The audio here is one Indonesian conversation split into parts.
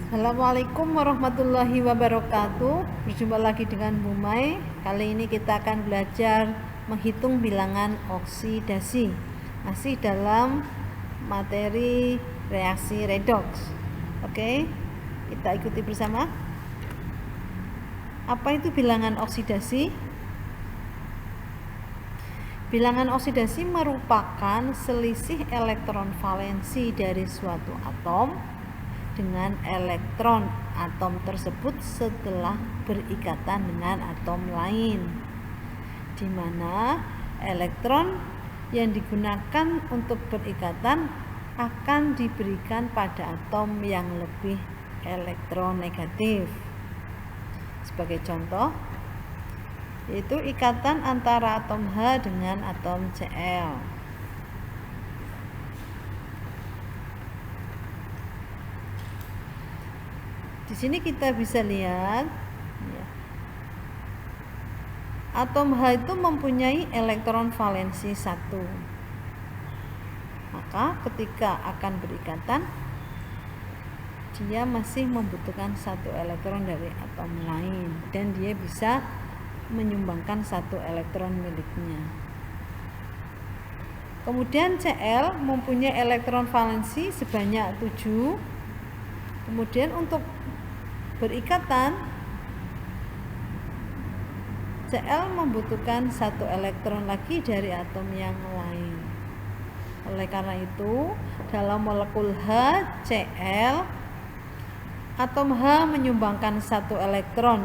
Assalamualaikum warahmatullahi wabarakatuh. Berjumpa lagi dengan Bu Mai. Kali ini kita akan belajar menghitung bilangan oksidasi. Masih dalam materi reaksi redoks. Oke, kita ikuti bersama. Apa itu bilangan oksidasi? Bilangan oksidasi merupakan selisih elektron valensi dari suatu atom dengan elektron atom tersebut setelah berikatan dengan atom lain, di mana elektron yang digunakan untuk berikatan akan diberikan pada atom yang lebih elektronegatif. Sebagai contoh, yaitu ikatan antara atom H dengan atom Cl. Di sini kita bisa lihat ya, atom H itu mempunyai elektron valensi 1. Maka ketika akan berikatan, dia masih membutuhkan 1 elektron dari atom lain dan dia bisa menyumbangkan 1 elektron miliknya. Kemudian Cl mempunyai elektron valensi sebanyak 7. Kemudian untuk berikatan, Cl membutuhkan 1 elektron lagi dari atom yang lain. Oleh karena itu, dalam molekul HCl, atom H menyumbangkan 1 elektron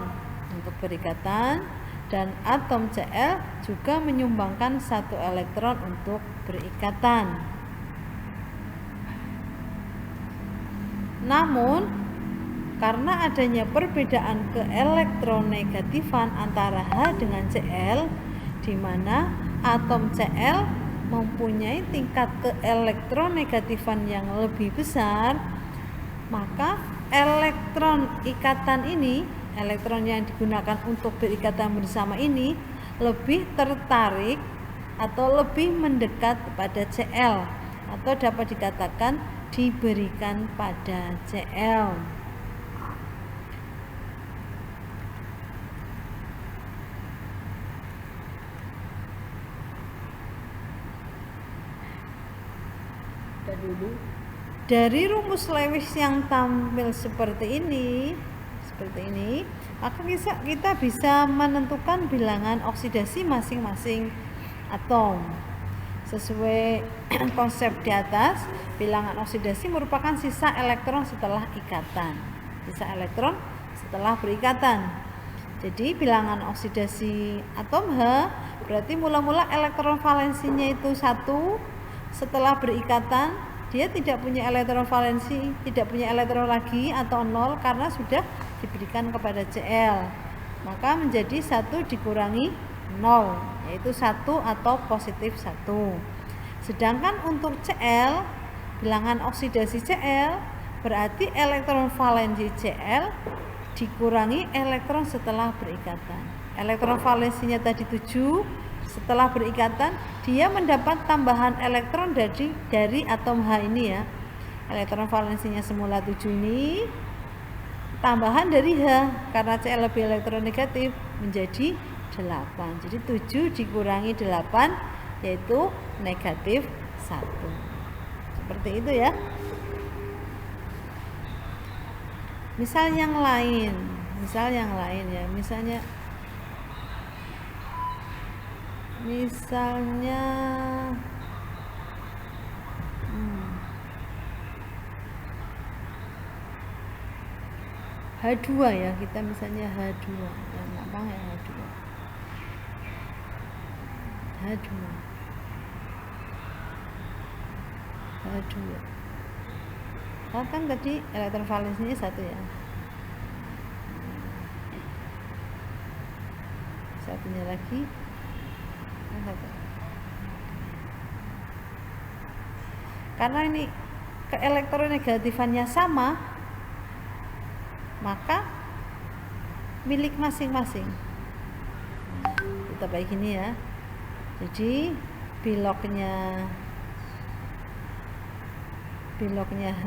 untuk berikatan dan atom Cl juga menyumbangkan 1 elektron untuk berikatan. Namun, karena adanya perbedaan keelektronegatifan antara H dengan Cl, di mana atom Cl mempunyai tingkat keelektronegatifan yang lebih besar, maka elektron ikatan ini, elektron yang digunakan untuk berikatan bersama ini lebih tertarik atau lebih mendekat pada Cl, atau dapat dikatakan diberikan pada Cl. Dari rumus Lewis yang tampil seperti ini, maka kita bisa menentukan bilangan oksidasi masing-masing atom. Sesuai konsep di atas, bilangan oksidasi merupakan sisa elektron setelah ikatan. Sisa elektron setelah berikatan. Jadi bilangan oksidasi atom H berarti mula-mula elektron valensinya itu 1. Setelah berikatan, dia tidak punya elektron valensi, tidak punya elektron lagi atau 0 karena sudah diberikan kepada Cl. Maka menjadi 1 dikurangi 0, yaitu 1 atau positif 1. Sedangkan untuk Cl, bilangan oksidasi Cl berarti elektron valensi Cl dikurangi elektron setelah berikatan. Elektron valensinya tadi 7, setelah berikatan dia mendapat tambahan elektron dari atom H ini ya. Elektron valensinya semula 7 ini tambahan dari H karena Cl lebih elektronegatif menjadi 8. Jadi 7 dikurangi 8 yaitu negatif 1. Seperti itu ya. Misal yang lain ya, misalnya H2 ya, kita misalnya H2 yang gampang ya, H2 kan tadi elektron valensinya 1 ya, satunya lagi karena ini keelektronegatifannya sama, maka milik masing-masing. Kita baik ini ya. Jadi biloknya H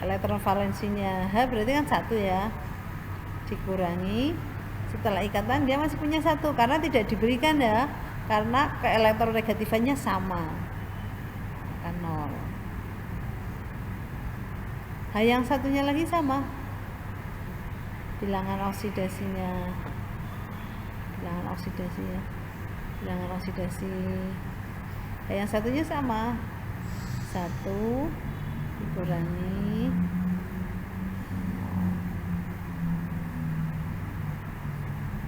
elektron valensinya H berarti kan 1 ya, dikurangi setelah ikatan dia masih punya 1 karena tidak diberikan ya, karena keelektronegatifannya sama, maka 0. H yang satunya lagi sama, bilangan oksidasinya, bilangan oksidasi H yang satunya sama, 1 dikurangi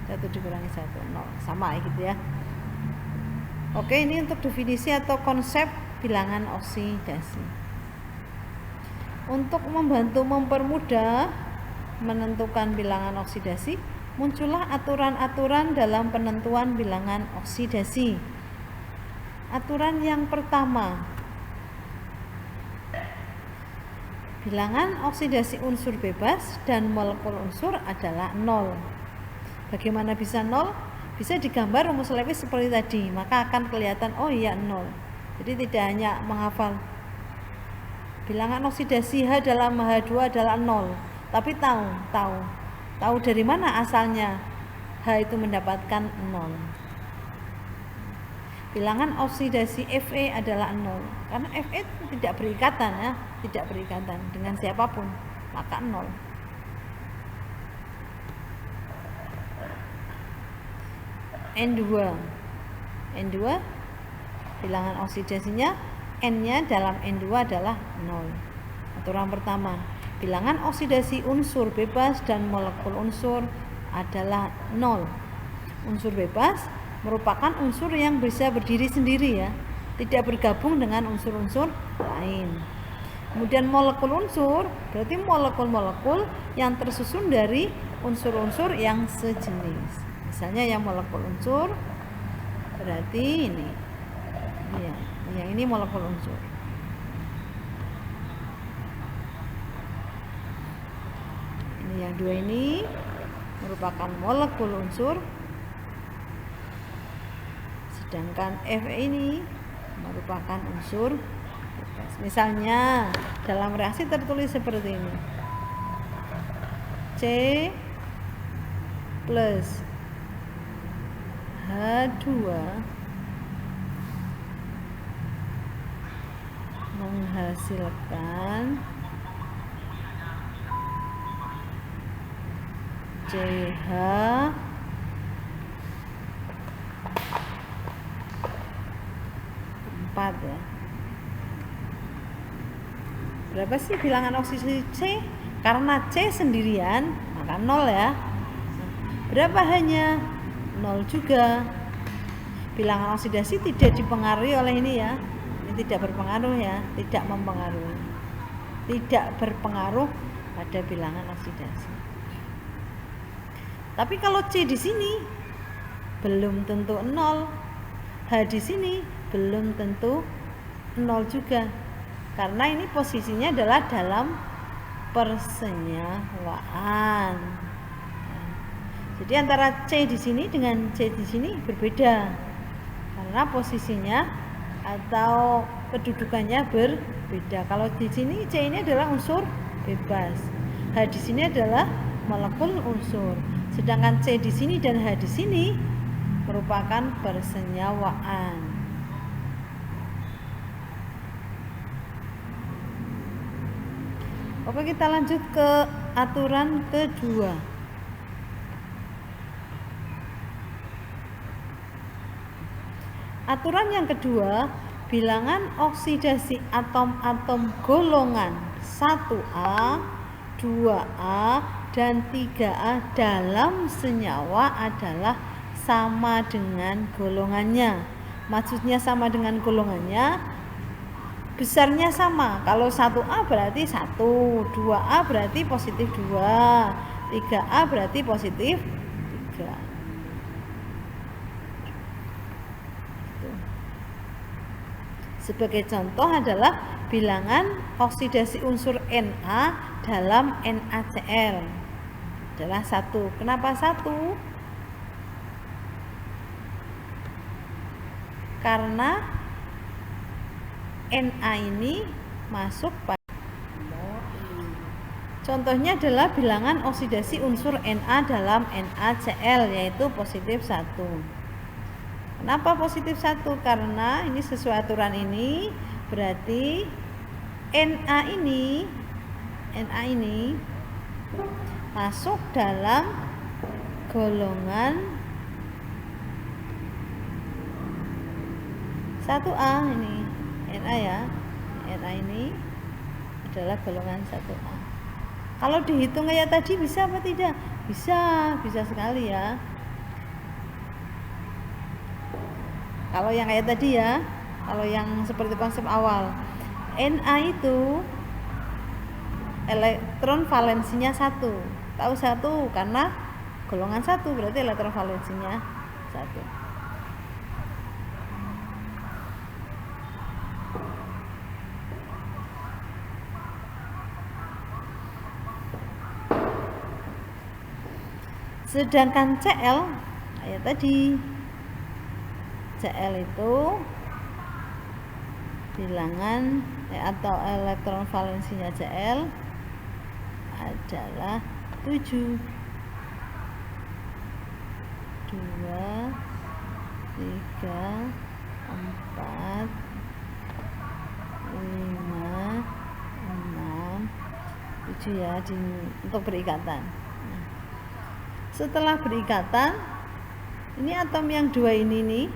1 dikurangi 1, 0, sama gitu ya. Oke, ini untuk definisi atau konsep bilangan oksidasi. Untuk membantu mempermudah menentukan bilangan oksidasi, muncullah aturan-aturan dalam penentuan bilangan oksidasi. Aturan yang pertama, bilangan oksidasi unsur bebas dan molekul unsur adalah 0. Bagaimana bisa 0? Bisa digambar rumus Lewis seperti tadi, maka akan kelihatan oh iya 0. Jadi tidak hanya menghafal bilangan oksidasi H dalam H2 adalah 0, tapi tahu dari mana asalnya H itu mendapatkan 0. Bilangan oksidasi Fe adalah 0, karena Fe tidak berikatan ya, tidak berikatan dengan siapapun, maka 0. N2 bilangan oksidasinya N-nya dalam N2 adalah 0. Aturan pertama, bilangan oksidasi unsur bebas dan molekul unsur adalah 0. Unsur bebas merupakan unsur yang bisa berdiri sendiri ya, tidak bergabung dengan unsur-unsur lain. Kemudian molekul unsur berarti molekul-molekul yang tersusun dari unsur-unsur yang sejenis. Misalnya yang molekul unsur berarti ini ya, yang ini molekul unsur. Ini yang dua ini merupakan molekul unsur, sedangkan Fe ini merupakan unsur bebas. Misalnya dalam reaksi tertulis seperti ini, C plus H2 menghasilkan CH ya. Berapa sih bilangan oksidasi C? Karena C sendirian maka 0 ya. Berapa hanya 0 juga. Bilangan oksidasi tidak dipengaruhi oleh ini ya. Ini tidak berpengaruh ya, tidak mempengaruhi. Tidak berpengaruh pada bilangan oksidasi. Tapi kalau C di sini belum tentu 0. H di sini belum tentu 0 juga, karena ini posisinya adalah dalam persenyawaan. Jadi antara C di sini dengan C di sini berbeda, karena posisinya atau kedudukannya berbeda. Kalau di sini C ini adalah unsur bebas, H di sini adalah molekul unsur, sedangkan C di sini dan H di sini merupakan persenyawaan. Oke, kita lanjut ke aturan kedua. Aturan yang kedua, bilangan oksidasi atom-atom golongan 1A, 2A, dan 3A dalam senyawa adalah sama dengan golongannya. Maksudnya sama dengan golongannya, besarnya sama. Kalau 1A berarti 1, 2A berarti positif 2, 3A berarti positif 3. Sebagai contoh adalah bilangan oksidasi unsur Na dalam NaCl adalah 1. Kenapa 1? Karena Na ini masuk pada Contohnya adalah bilangan oksidasi unsur Na dalam NaCl, yaitu positif 1. Kenapa positif 1? Karena ini sesuai aturan ini, berarti Na ini masuk dalam golongan 1A ini. Na ya. Na ini adalah golongan 1A. Kalau dihitung kayak tadi bisa apa tidak? Bisa sekali ya. Kalau yang kayak tadi ya, kalau yang seperti konsep awal, Na itu elektron valensinya 1. Tahu 1 karena golongan 1, berarti elektron valensinya 1. Sedangkan Cl kayak tadi, Cl itu bilangan atau elektron valensinya Cl adalah 7. 2, 3, 4, 5, 6, 7 ya untuk berikatan. Setelah berikatan, ini atom yang 2 ini nih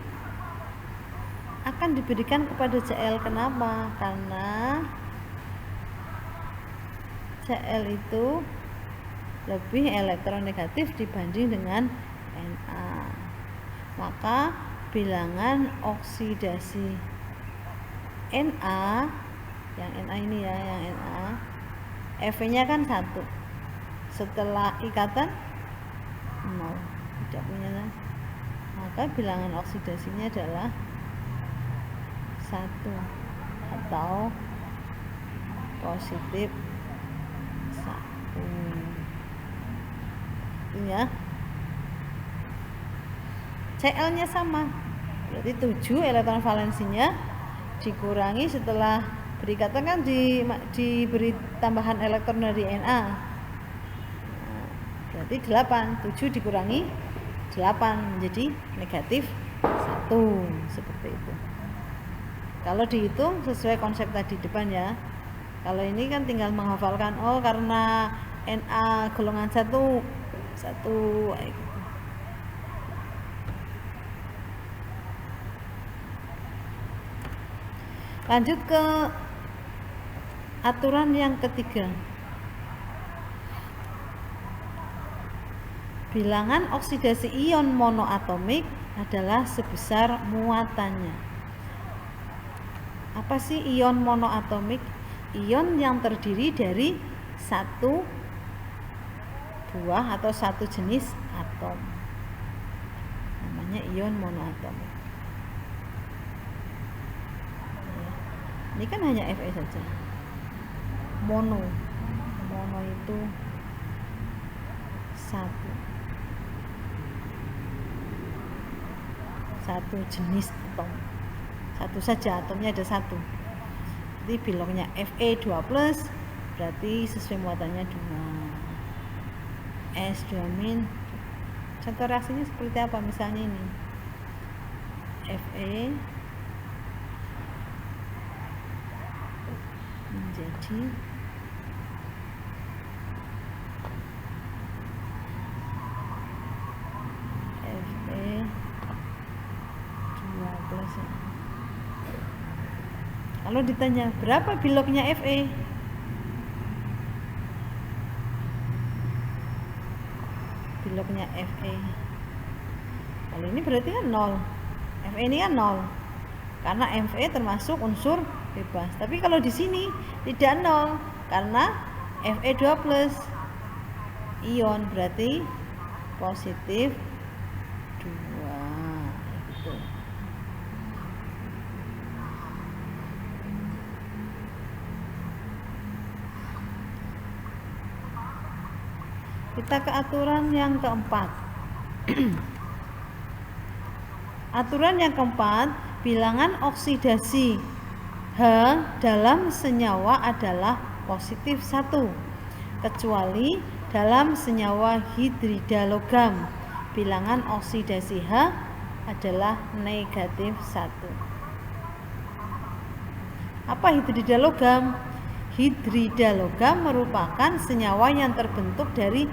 akan diberikan kepada Cl. Kenapa? Karena Cl itu lebih elektronegatif dibanding dengan Na. Maka bilangan oksidasi Na, yang Na ini ya, yang Na, Fe-nya kan 1. Setelah ikatan 0, tidak punya kan? Maka bilangan oksidasinya adalah 1 atau positif 1. Ya. Cl nya sama, berarti 7 elektron valensinya dikurangi setelah berikatan kan diberi tambahan elektron dari Na. Berarti 8, 7 dikurangi 8 menjadi negatif 1, seperti itu. Kalau dihitung sesuai konsep tadi depan ya. Kalau ini kan tinggal menghafalkan, oh karena Na golongan 1 kayak gitu. Lanjut ke aturan yang ketiga. Bilangan oksidasi ion monoatomik adalah sebesar muatannya. Apa sih ion monoatomik? Ion yang terdiri dari satu buah atau satu jenis atom, namanya ion monoatomik. Ini kan hanya Fe saja. Mono itu satu jenis atom, satu saja atomnya ada satu. Jadi bilangnya Fe2+, berarti sesuai muatannya 2. S2-. Contoh reaksinya seperti apa? Misalnya ini Fe menjadi Fe2+. Kalau ditanya berapa biloknya Fe, biloknya Fe, kalau ini berarti kan 0. Fe ini kan 0 karena Fe termasuk unsur bebas. Tapi kalau di sini tidak 0 karena Fe2+ ion, berarti positif 2 gitu. Kita ke aturan yang keempat. Aturan yang keempat, bilangan oksidasi H dalam senyawa adalah positif 1. kecuali dalam senyawa hidrida logam bilangan oksidasi H adalah negatif 1. Apa hidrida logam? Hidrida logam merupakan senyawa yang terbentuk dari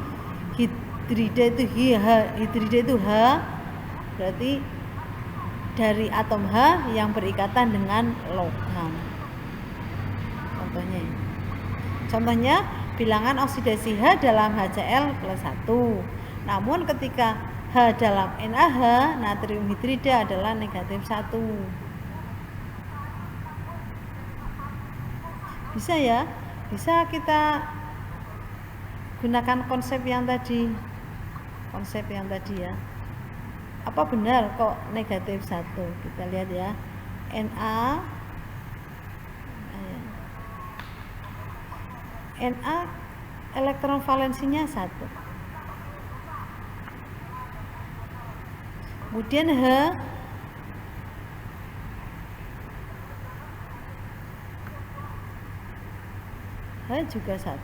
hidrida itu H, berarti dari atom H yang berikatan dengan logam. Contohnya bilangan oksidasi H dalam HCl plus 1. Namun ketika H dalam NaH, natrium hidrida adalah negatif 1. Bisa ya? Bisa kita gunakan konsep yang tadi ya. Apa benar kok negatif 1? Kita lihat ya. Na elektron valensinya 1. Kemudian H juga 1.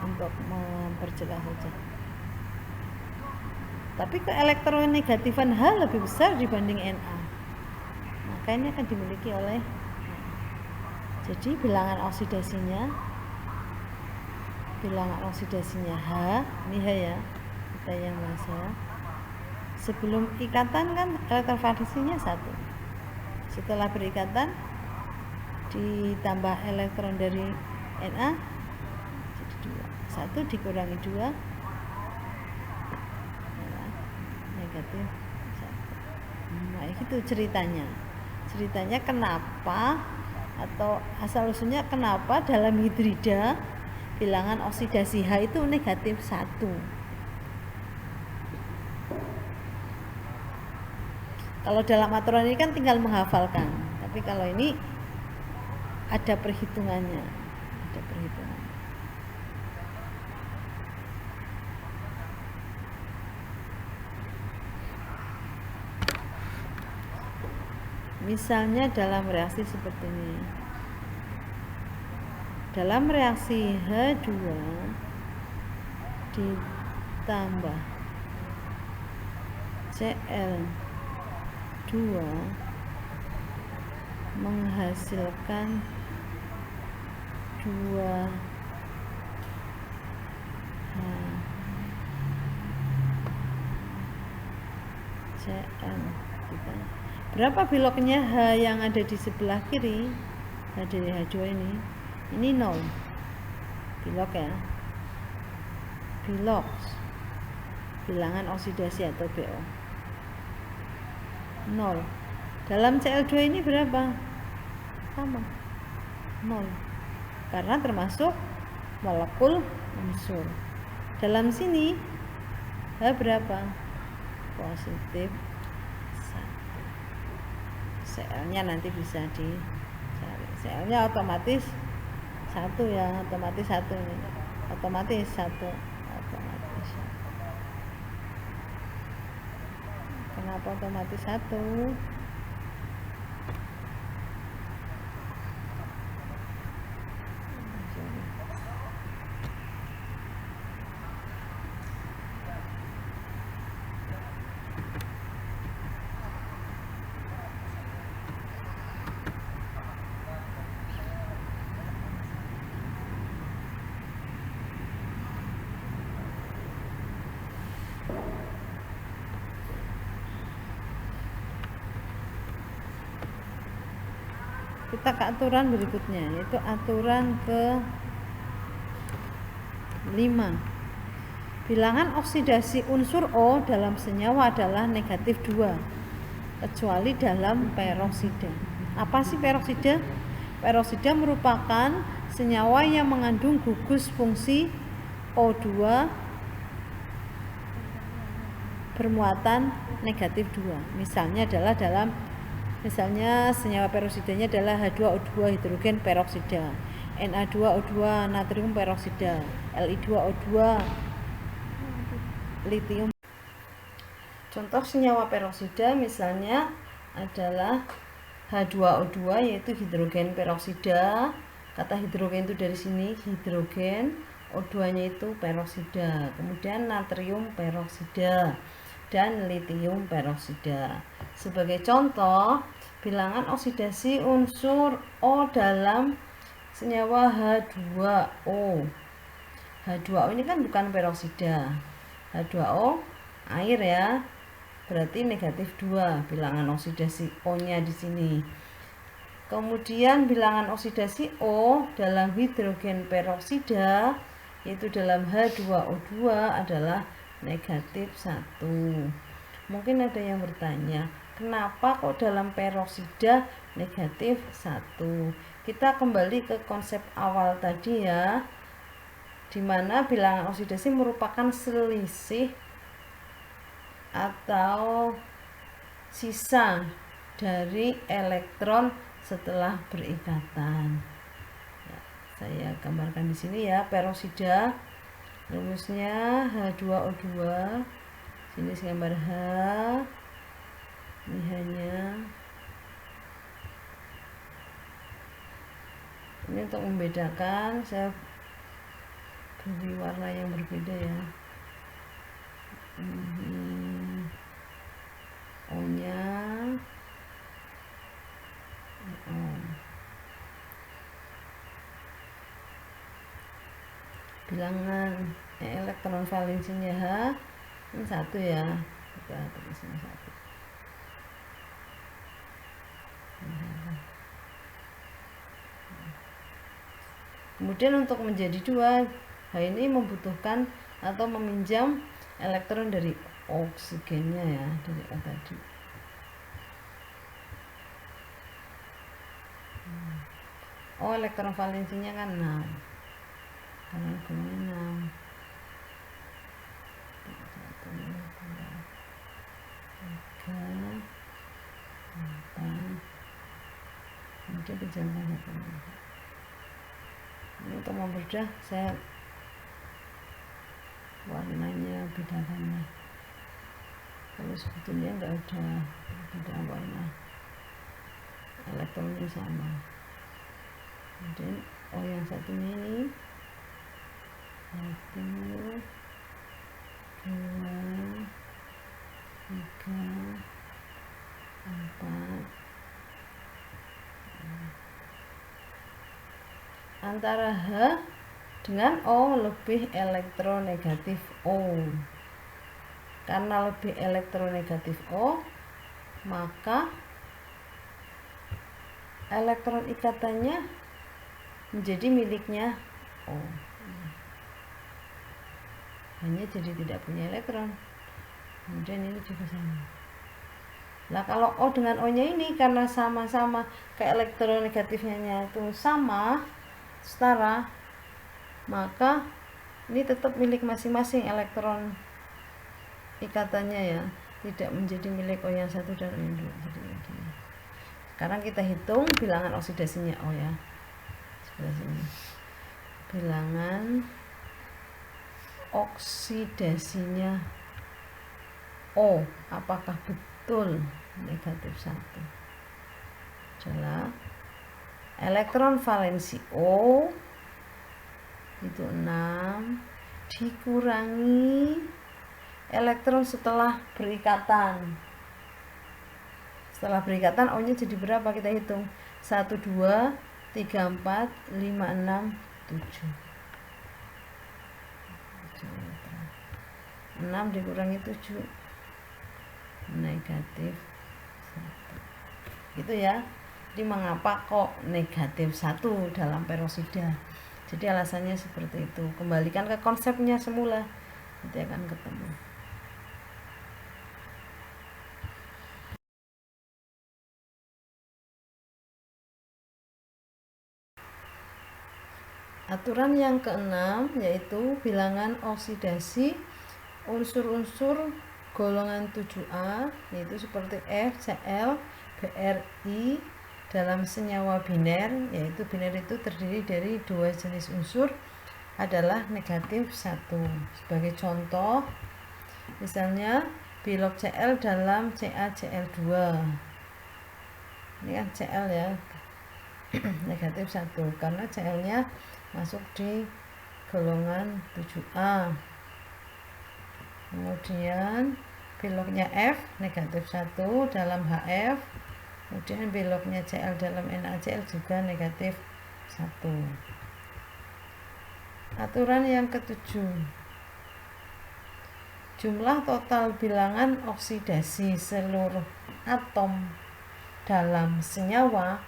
Untuk memperjelas saja. Tapi keelektronegatifan H lebih besar dibanding Na. Maka ini akan dimiliki oleh. Jadi bilangan oksidasinya H, ini H ya, kita yang bahasa. Sebelum ikatan kan elektron valensinya 1. Setelah berikatan ditambah elektron dari Na jadi 2. 1 dikurangi 2 negatif 1. Nah, itu ceritanya kenapa atau asal-usulnya kenapa dalam hidrida bilangan oksidasi H itu negatif 1. Kalau dalam aturan ini kan tinggal menghafalkan, tapi kalau ini ada perhitungannya, Misalnya dalam reaksi seperti ini. Dalam reaksi H2 ditambah Cl2 menghasilkan 2 Cl. Berapa biloknya H yang ada di sebelah kiri? H dari H2 ini 0 bilok ya. Bilok bilangan oksidasi atau BO 0. Dalam Cl2 ini berapa? Sama 0 karena termasuk molekul unsur. Dalam sini H berapa? Positif 1. Cl-nya nanti bisa dicari. Cl-nya otomatis 1 ya, otomatis 1 ini. Otomatis 1. Kenapa otomatis 1? Kita ke aturan berikutnya, yaitu aturan ke-5. Bilangan oksidasi unsur O dalam senyawa adalah negatif 2 kecuali dalam peroksida. Apa sih peroksida? Peroksida merupakan senyawa yang mengandung gugus fungsi O2 bermuatan negatif 2. Misalnya senyawa peroksidanya adalah H2O2 hidrogen peroksida, Na2O2 natrium peroksida, Li2O2 litium. Contoh senyawa peroksida misalnya adalah H2O2 yaitu hidrogen peroksida. Kata hidrogen itu dari sini hidrogen, O2-nya itu peroksida. Kemudian natrium peroksida dan litium peroksida. Sebagai contoh, bilangan oksidasi unsur O dalam senyawa H2O. H2O ini kan bukan peroksida. H2O air ya. Berarti negatif 2 bilangan oksidasi O-nya di sini. Kemudian bilangan oksidasi O dalam hidrogen peroksida yaitu dalam H2O2 adalah negatif 1. Mungkin ada yang bertanya, kenapa kok dalam peroksida negatif 1? Kita kembali ke konsep awal tadi ya, dimana bilangan oksidasi merupakan selisih atau sisa dari elektron setelah berikatan. Ya, saya gambarkan di sini ya, peroksida rumusnya H2O2. Sini saya gambar H. Ini hanya ini untuk membedakan, saya beri warna yang berbeda ya. O-nya bilangan elektron valensinya H ini 1 ya, kita tulisnya 1. Kemudian untuk menjadi 2, H ini membutuhkan atau meminjam elektron dari oksigennya ya, dari O tadi. Oh, elektron valensinya kan 6 karena golongan 6. 1, 2, 3, 4. Kemudian dijamkan 1. Ini untuk mempermudah saya warnanya bedakan ya. Kalau sebetulnya enggak ada beda warna, elektronnya sama. Kemudian O yang satunya ini 1, 2, 3, 4. Antara H dengan O lebih elektronegatif O. Karena lebih elektronegatif O, maka elektron ikatannya menjadi miliknya O. Hanya jadi tidak punya elektron. Kemudian ini juga sama. Nah, kalau O dengan O-nya ini karena sama-sama ke elektronegatifnya itu sama, setara, maka ini tetap milik masing-masing elektron ikatannya ya, tidak menjadi milik O yang 1 dan O yang 2. Jadi begini. Sekarang kita hitung bilangan oksidasinya O ya. Sebelah sini. Bilangan oksidasinya O apakah betul negatif 1? Adalah elektron valensi O itu 6 dikurangi elektron setelah berikatan. Setelah berikatan O-nya jadi berapa? Kita hitung. 1, 2, 3, 4, 5, 6, 7. 6 dikurangi 7 negatif 1. Gitu ya. Jadi mengapa kok negatif 1 dalam peroksida? Jadi alasannya seperti itu. Kembalikan ke konsepnya semula, nanti akan ketemu. Aturan yang keenam yaitu bilangan oksidasi unsur-unsur golongan 7A yaitu seperti F, Cl, Bri dalam senyawa biner, yaitu biner itu terdiri dari 2 jenis unsur, adalah negatif 1. Sebagai contoh, misalnya bilog Cl dalam CaCl2. Ini kan Cl ya, negatif 1 karena Cl nya masuk di golongan 7A. Kemudian bilognya F negatif 1 dalam HF. Kemudian bilognya Cl dalam NaCl juga negatif 1. Aturan yang ketujuh, jumlah total bilangan oksidasi seluruh atom dalam senyawa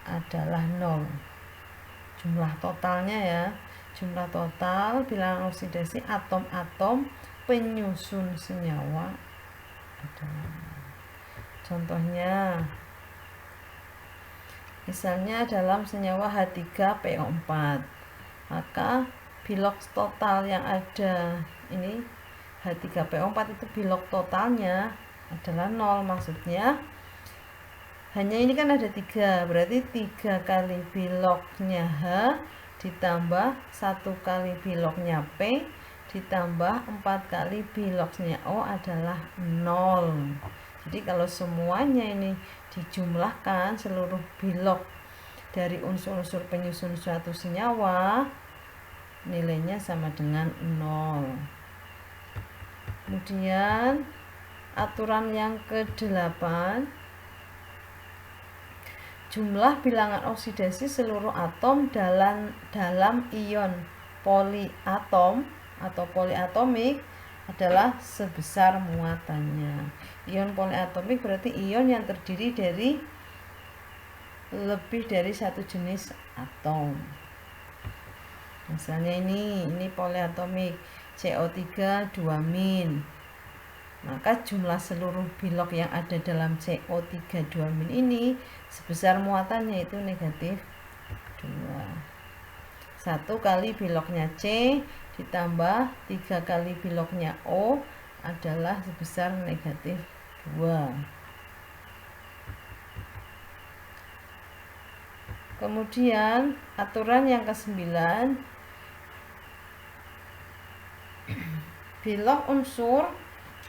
adalah 0. Jumlah totalnya ya, jumlah total bilangan oksidasi atom-atom penyusun senyawa adalah 0. Contohnya, misalnya dalam senyawa H3PO4, maka bilog total yang ada ini H3PO4 itu bilog totalnya adalah 0. Maksudnya hanya ini kan ada 3, berarti 3 kali bilognya H ditambah 1 kali bilognya P ditambah 4 kali bilognya O adalah 0. Jadi kalau semuanya ini dijumlahkan, seluruh bilog dari unsur-unsur penyusun suatu senyawa, nilainya sama dengan 0. Kemudian aturan yang ke-8, jumlah bilangan oksidasi seluruh atom dalam ion poliatom atau poliatomik adalah sebesar muatannya. Ion poliatomik berarti ion yang terdiri dari lebih dari satu jenis atom. Misalnya ini poliatomik CO3 2-. Maka jumlah seluruh bilog yang ada dalam CO3 2- ini sebesar muatannya itu negatif 2. 1 kali bilognya C ditambah 3 kali bilognya O adalah sebesar negatif 2. Kemudian aturan yang ke-9, bilog unsur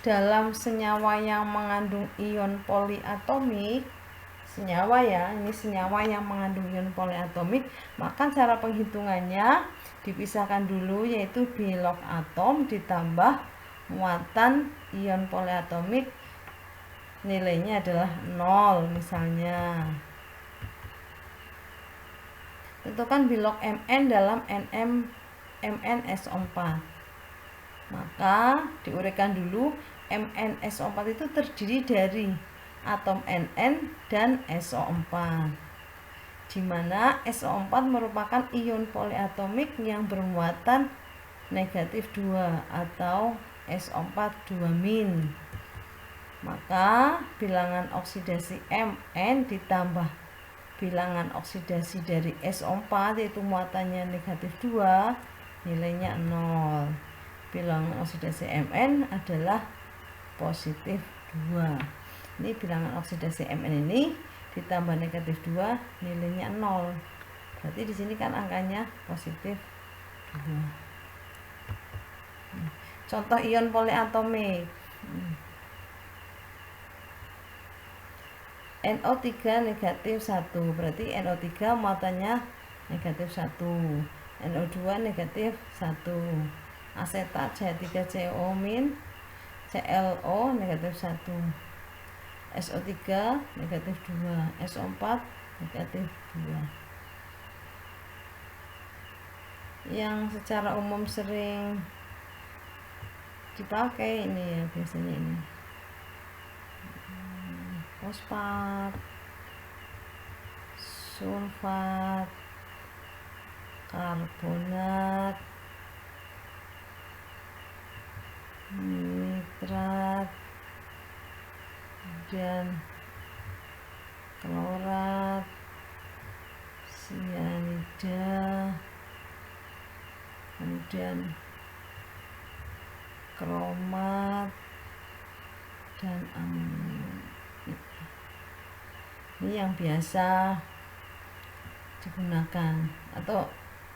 dalam senyawa yang mengandung ion poliatomik, senyawa ya, ini senyawa yang mengandung ion poliatomik, maka cara penghitungannya dipisahkan dulu, yaitu bilog atom ditambah muatan ion poliatomik, nilainya adalah 0. Misalnya tentukan bilog Mn dalam MnSO4. Maka diuraikan dulu, MnSO4 itu terdiri dari atom Nn dan SO4, di mana SO4 merupakan ion poliatomik yang bermuatan negatif 2 atau SO4 2-. Maka bilangan oksidasi Mn ditambah bilangan oksidasi dari SO4, yaitu muatannya negatif 2, nilainya 0. Bilangan oksidasi Mn adalah positif 2. Ini bilangan oksidasi Mn ini ditambah negatif 2, nilainya 0. Berarti di sini kan angkanya positif 2. Contoh ion poliatomik. NO3 negatif 1, berarti NO3 muatannya negatif 1, NO2 negatif 1, asetat CH3CO-, ClO negatif 1, SO3 negatif 2, SO4 negatif 2. Yang secara umum sering dipakai ini ya, biasanya ini fosfat, sulfat, karbonat, nitrat, dan klorat, sianida, kemudian kromat, dan amonium. Ini yang biasa digunakan atau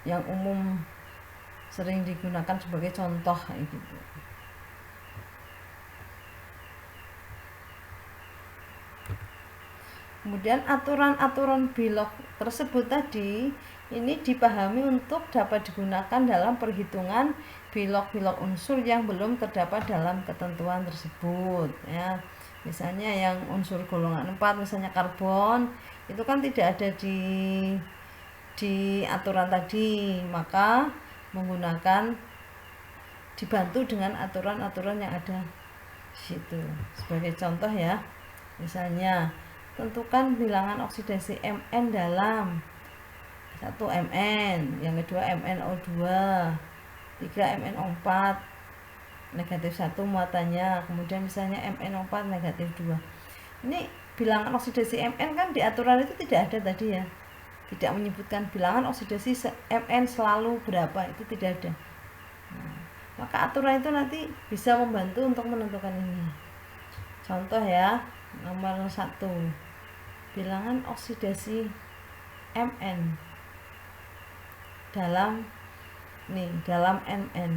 yang umum sering digunakan sebagai contoh kayak gitu. Kemudian aturan-aturan bilog tersebut tadi ini dipahami untuk dapat digunakan dalam perhitungan bilog-bilog unsur yang belum terdapat dalam ketentuan tersebut ya. Misalnya yang unsur golongan 4 misalnya karbon itu kan tidak ada di aturan tadi, maka menggunakan dibantu dengan aturan-aturan yang ada di situ. Sebagai contoh ya, misalnya tentukan bilangan oksidasi Mn dalam 1 Mn, yang kedua MnO2, 3 MnO4 negatif 1 muatannya, kemudian misalnya MnO4 negatif 2. Ini bilangan oksidasi Mn kan di aturan itu tidak ada tadi ya, tidak menyebutkan bilangan oksidasi Mn selalu berapa, itu tidak ada. Maka aturan itu nanti bisa membantu untuk menentukan ini. Contoh ya, nomor 1, bilangan oksidasi Mn dalam Mn.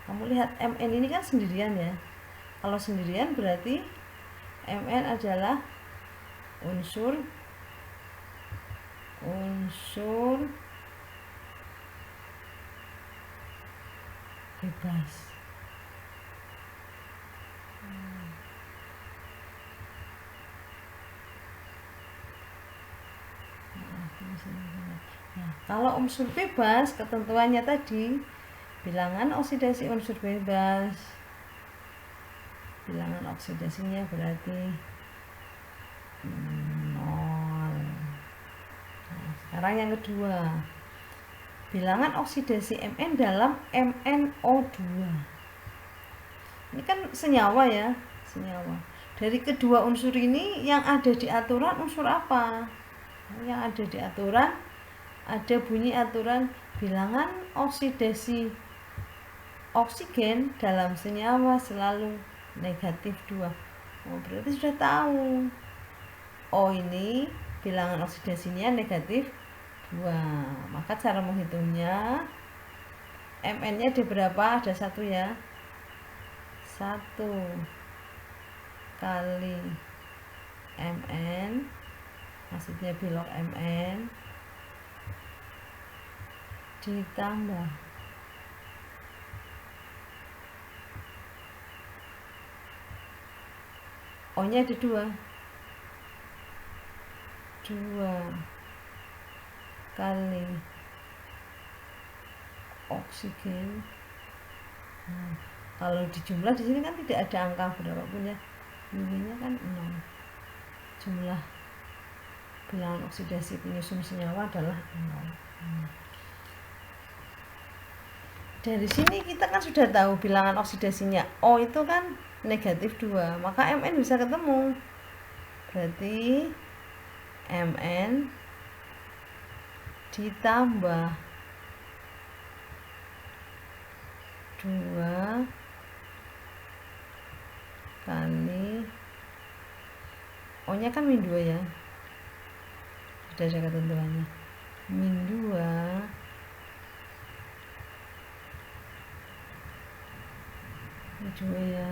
Kamu lihat Mn ini kan sendirian ya. Kalau sendirian berarti Mn adalah unsur bebas. Nah, kalau unsur bebas ketentuannya tadi bilangan oksidasi unsur bebas, bilangan oksidasinya berarti 0. Nah, sekarang yang kedua, bilangan oksidasi Mn dalam MnO2. Ini kan senyawa ya, senyawa. Dari kedua unsur ini yang ada di aturan unsur apa? Yang ada di aturan ada bunyi aturan bilangan oksidasi oksigen dalam senyawa selalu negatif 2. Oh, berarti sudah tahu. Oh, ini bilangan oksidasinya negatif 2. Maka cara menghitungnya Mn-nya ada berapa? Ada 1 ya. 1 kali Mn, maksudnya bilog Mn, ditambah O-nya ada 2 kali oksigen. Nah, kalau dijumlah di sini kan tidak ada angka berapapun ya, nilainya kan 0. Jumlah bilangan oksidasi penyusun senyawa adalah 0. Dari sini kita kan sudah tahu bilangan oksidasinya O itu kan negatif 2, maka Mn bisa ketemu. Berarti Mn ditambah 2 kali O-nya kan min 2 ya. Sudah ada ketentuannya. Min 2 ya.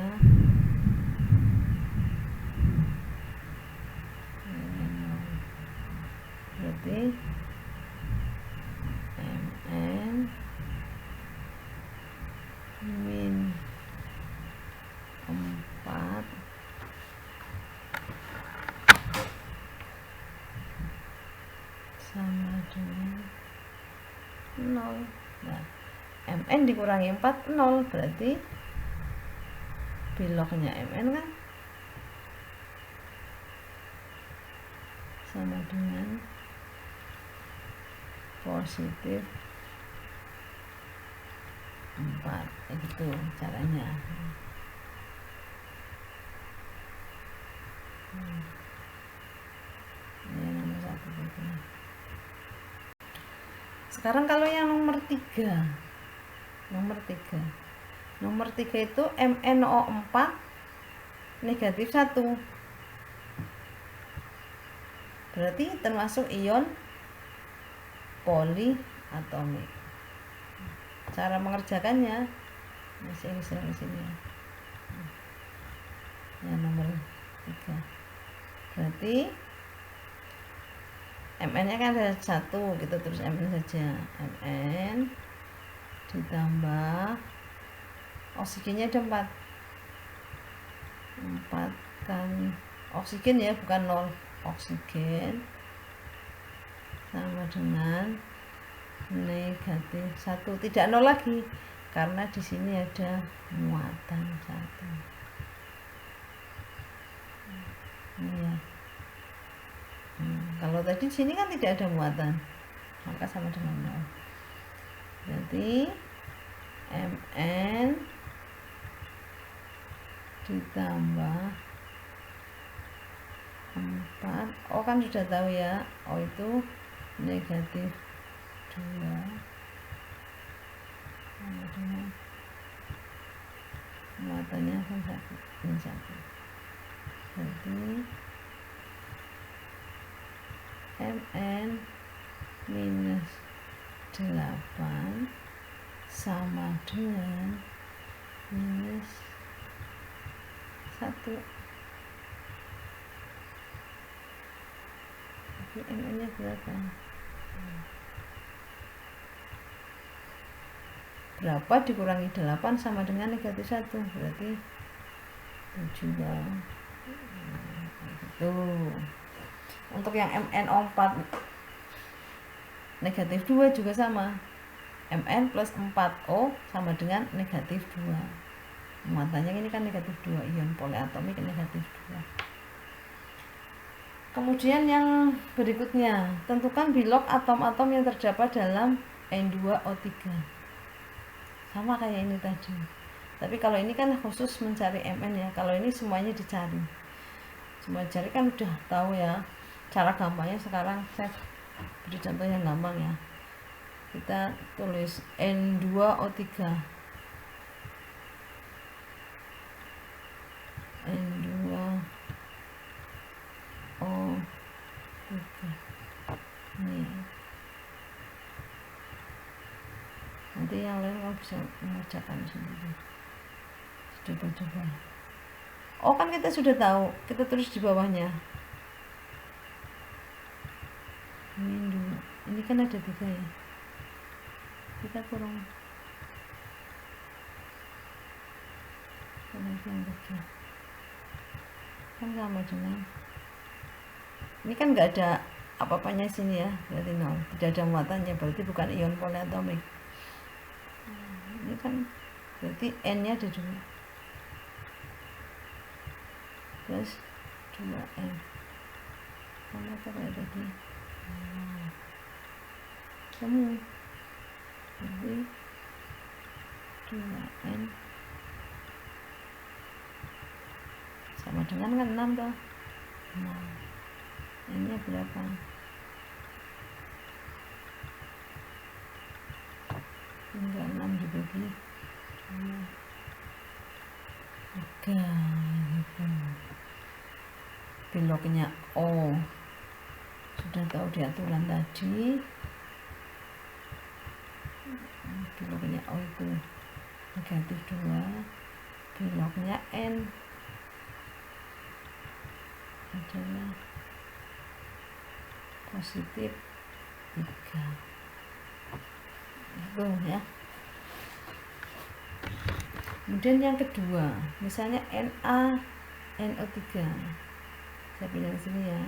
Berarti Mn min 4 sama dengan 0. Nah, Mn dikurangi 4, 0. Berarti bilognya Mn kan sama dengan positif 4. Itu caranya. Ini nomor 1 gitu. Sekarang kalau yang nomor 3. Nomor 3 itu MnO4 negatif 1. Berarti termasuk ion poliatomik. Cara mengerjakannya masih di sini. Yang nomor 3. Berarti berarti Mn nya kan ada 1, kita terus Mn saja, Mn ditambah oksigennya ada 4 kali oksigen ya, bukan 0, oksigen sama dengan negatif 1, tidak 0 lagi karena di sini ada muatan 1. Ini ya. Kalau tadi di sini kan tidak ada muatan, maka sama dengan 0. Berarti Mn ditambah 4, O kan sudah tahu ya, O itu negatif 2 sama dengan muatannya kan 1, ini 1. Berarti Mn minus 8 sama dengan minus 1. Jadi Mn nya berapa? Berapa dikurangi 8 sama dengan negatif 1, berarti 7 kan. Gitu. Untuk yang MnO4 negatif 2 juga sama, Mn plus 4O sama dengan negatif 2. Muatannya ini kan negatif 2, ion poliatomik negatif 2. Kemudian yang berikutnya, tentukan bilog atom-atom yang terdapat dalam N2O3. Sama kayak ini tadi, tapi kalau ini kan khusus mencari Mn ya, kalau ini semuanya dicari. Semua cari kan udah tahu ya. Cara gampangnya sekarang saya beri contoh yang gampang ya. Kita tulis N2O3. N2O3. Nih. Nanti yang lain kamu bisa mengerjakan sendiri. Coba-coba. Oh kan kita sudah tahu, kita tulis di bawahnya. Ini kan ada 3 ya. Kita kurang. Yang 3. Kan sama dengan. Ini kan nggak ada apa-apanya sini ya, berarti 0. Tidak ada muatannya, berarti bukan ion poliatomik. Ini kan berarti N-nya ada 2 plus 2N sama kayak tadi. Kamu jadi 2N sama dengan kan 6 toh. 6. N-nya berapa? Tinggal 6 dibagi 3 gitu. Bilognya O sudah tahu di aturan tadi. Bilognya O itu negatif 2, bilognya N adalah positif 3. Itu ya. Kemudian yang kedua, misalnya NaNO3. Saya pilih sini ya.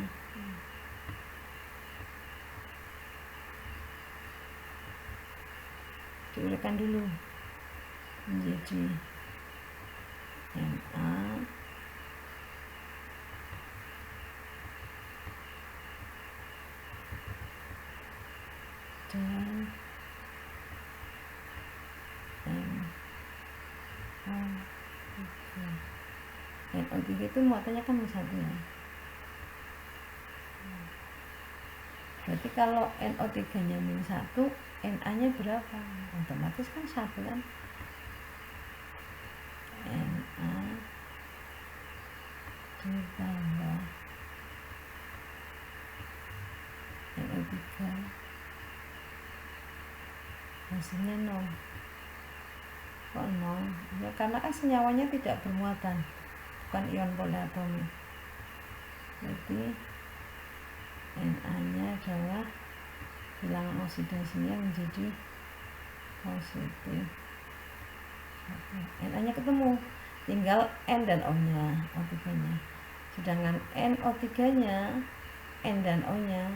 Diuraikan dulu menjadi Na dan NO3 itu muatannya kan 1 ya. Berarti kalau NO3 nya -1, Na nya berapa? Otomatis kan 1 kan. Na ditambah NO3 hasilnya 0. Kok 0? Ya karena kan senyawanya tidak bermuatan, bukan ion poliatomik. Berarti Na nya adalah bilangan oksidasinya menjadi positif. Na nya ketemu, tinggal N dan O nya, O3 nya. Sedangkan NO3 nya, N dan O nya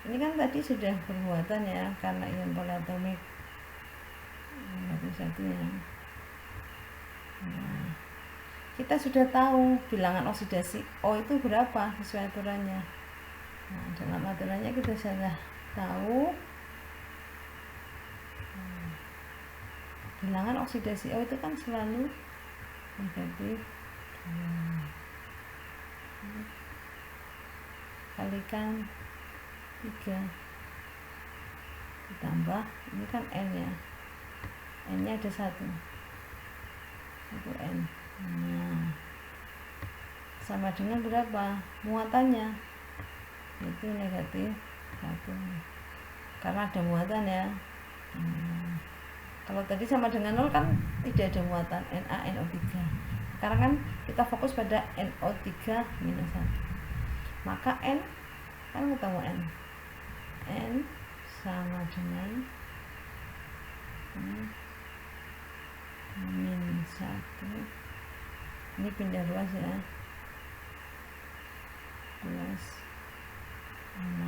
ini kan tadi sudah bermuatan ya, karena ion poliatomik satunya. Nah, kita sudah tahu bilangan oksidasi O itu berapa sesuai aturannya. Nah, dalam aturannya kita sudah tahu bilangan oksidasi O itu kan selalu negatif 2 kalikan 3 ditambah ini kan N ya, N nya ada 1 N. Nah, sama dengan berapa muatannya, itu negatif 1 karena ada muatan ya. Kalau tadi sama dengan 0 kan tidak ada muatan, NaNO3. Sekarang kan kita fokus pada NO3 minus 1, maka N kan ketemu N sama dengan min 1, ini pindah ruas ya, plus 6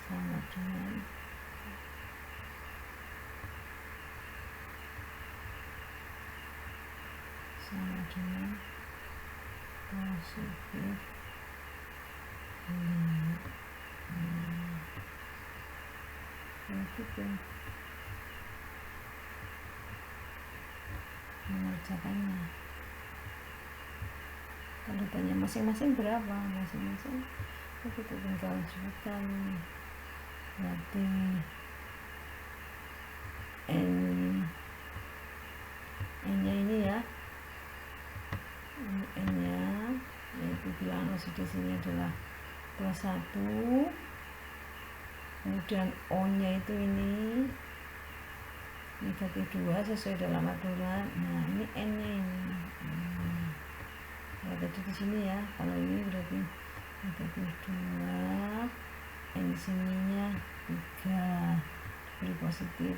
sama dengan positif 5. Begitu mengerjakannya. Kalau tanya masing-masing berapa, masing-masing kita tinggal sebutkan. Berarti N nya ini ya, N nya yaitu bilangan oksidasinya adalah plus 1, kemudian O nya itu ini negatif 2 sesuai dalam aturan. Nah, ini N nya ini. Kalau tadi di sini ya, kalau ini berarti negatif 2, N sininya 3, beri positif.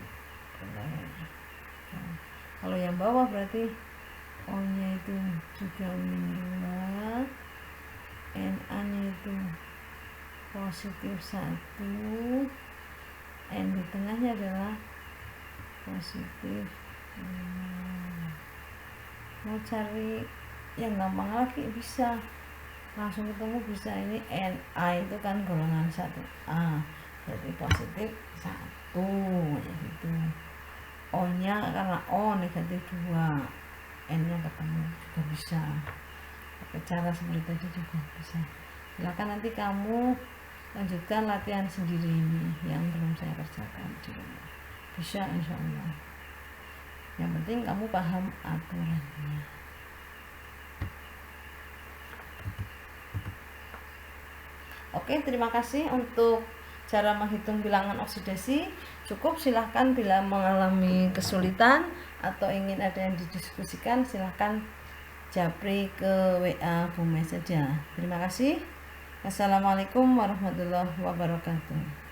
Kalau yang bawah berarti O nya itu juga min 2, Na nya itu positif 1, N di tengahnya adalah positif 5. Mau cari yang gampang lagi bisa, langsung ketemu bisa. Ini Na itu kan golongan 1A, berarti positif 1 ya gitu. O nya karena O negatif 2, N nya ketemu juga bisa. Pakai cara seperti tadi juga bisa. Silakan nanti kamu lanjutkan latihan sendiri ini yang belum saya kerjakan di rumah. Bisa insya Allah. Yang penting kamu paham aturannya. Oke, terima kasih untuk cara menghitung bilangan oksidasi. Cukup, silahkan bila mengalami kesulitan atau ingin ada yang didiskusikan, silahkan japri ke WA Bu Mes saja. Terima kasih. Assalamualaikum warahmatullahi wabarakatuh.